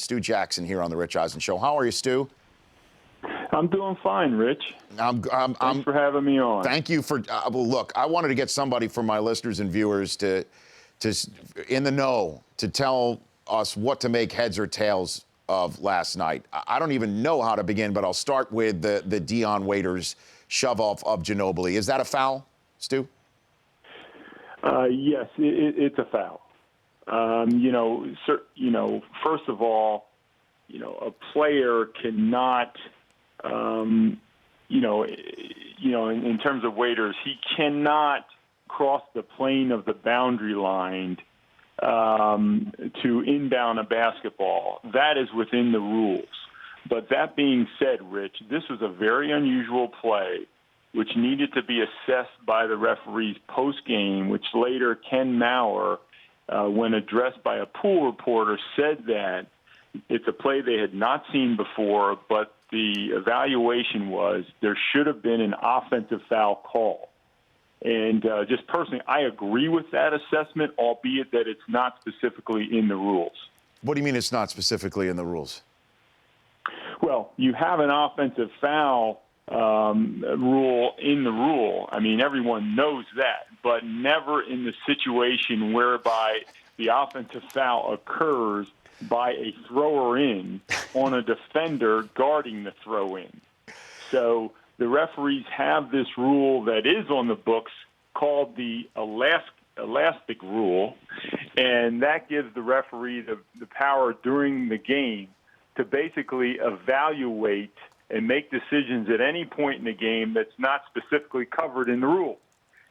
Stu Jackson here on the Rich Eisen Show. How are you, Stu? I'm doing fine, Rich. Thanks for having me on. Thank you for. Well, look, I wanted to get somebody from my listeners and viewers to in the know to tell us what to make heads or tails of last night. I don't even know how to begin, but I'll start with the Dion Waiters shove off of Ginobili. Is that a foul, Stu? Yes, it's a foul. First of all, a player cannot, in terms of Waiters, he cannot cross the plane of the boundary line to inbound a basketball. That is within the rules. But that being said, Rich, this was a very unusual play which needed to be assessed by the referees post-game, which later Ken Maurer, when addressed by a pool reporter, said that it's a play they had not seen before, but the evaluation was there should have been an offensive foul call. And just personally, I agree with that assessment, albeit that it's not specifically in the rules. What do you mean it's not specifically in the rules? Well, you have an offensive foul rule in the rule. I mean, everyone knows that, but never in the situation whereby the offensive foul occurs by a thrower in on a defender guarding the throw in. So the referees have this rule that is on the books called the elastic rule, and that gives the referee the power during the game to basically evaluate and make decisions at any point in the game that's not specifically covered in the rule.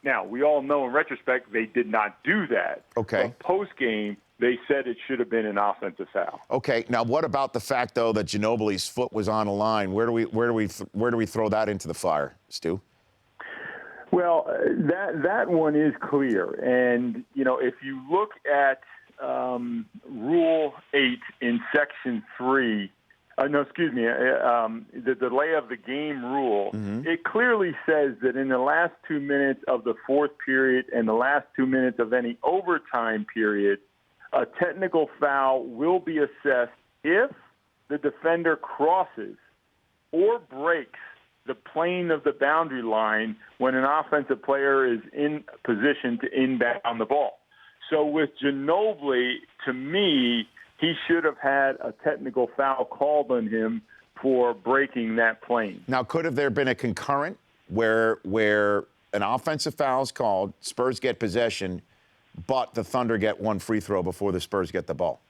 Now, we all know in retrospect they did not do that. Okay. But post-game, they said it should have been an offensive foul. Okay. Now, what about the fact, though, that Ginobili's foot was on a line? Where do we throw that into the fire, Stu? Well, that one is clear. And, if you look at Rule 8 in Section 3, the delay of the game rule, it clearly says that in the last 2 minutes of the fourth period and the last 2 minutes of any overtime period, a technical foul will be assessed if the defender crosses or breaks the plane of the boundary line when an offensive player is in position to inbound the ball. So with Ginobili, to me, he should have had a technical foul called on him for breaking that plane. Now, could have there been a concurrent where an offensive foul is called, Spurs get possession, but the Thunder get one free throw before the Spurs get the ball?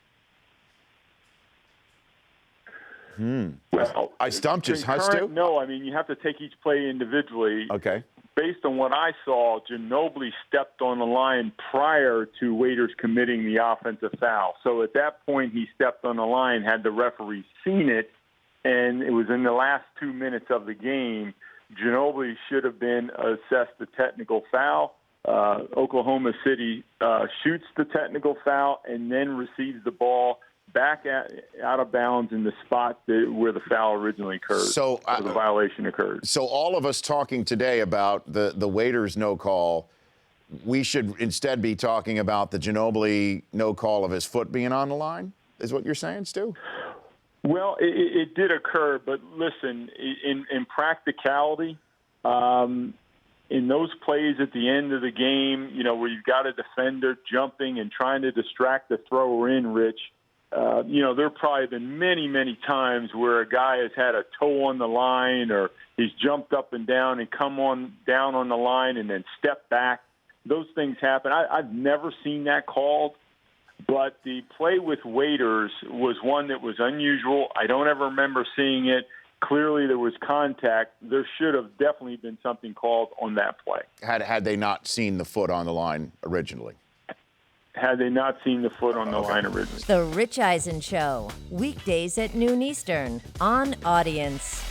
Well, I stumped you, huh, Stu? No, I mean, you have to take each play individually. Okay. Based on what I saw, Ginobili stepped on the line prior to Waiters committing the offensive foul. So at that point, he stepped on the line, had the referee seen it, and it was in the last 2 minutes of the game. Ginobili should have been assessed the technical foul. Oklahoma City shoots the technical foul and then receives the ball back out of bounds in the spot where the foul originally occurred, so the violation occurred. So all of us talking today about the Waiters no call, we should instead be talking about the Ginobili no call of his foot being on the line, is what you're saying, Stu? Well, it did occur, but listen, in practicality, in those plays at the end of the game, where you've got a defender jumping and trying to distract the thrower in, Rich, there have probably been many, many times where a guy has had a toe on the line or he's jumped up and down and come on down on the line and then stepped back. Those things happen. I've never seen that called, but the play with Waiters was one that was unusual. I don't ever remember seeing it. Clearly there was contact. There should have definitely been something called on that play. Had they not seen the foot on the line originally? Had they not seen the foot on the line originally. The Rich Eisen Show, weekdays at noon Eastern on Audience.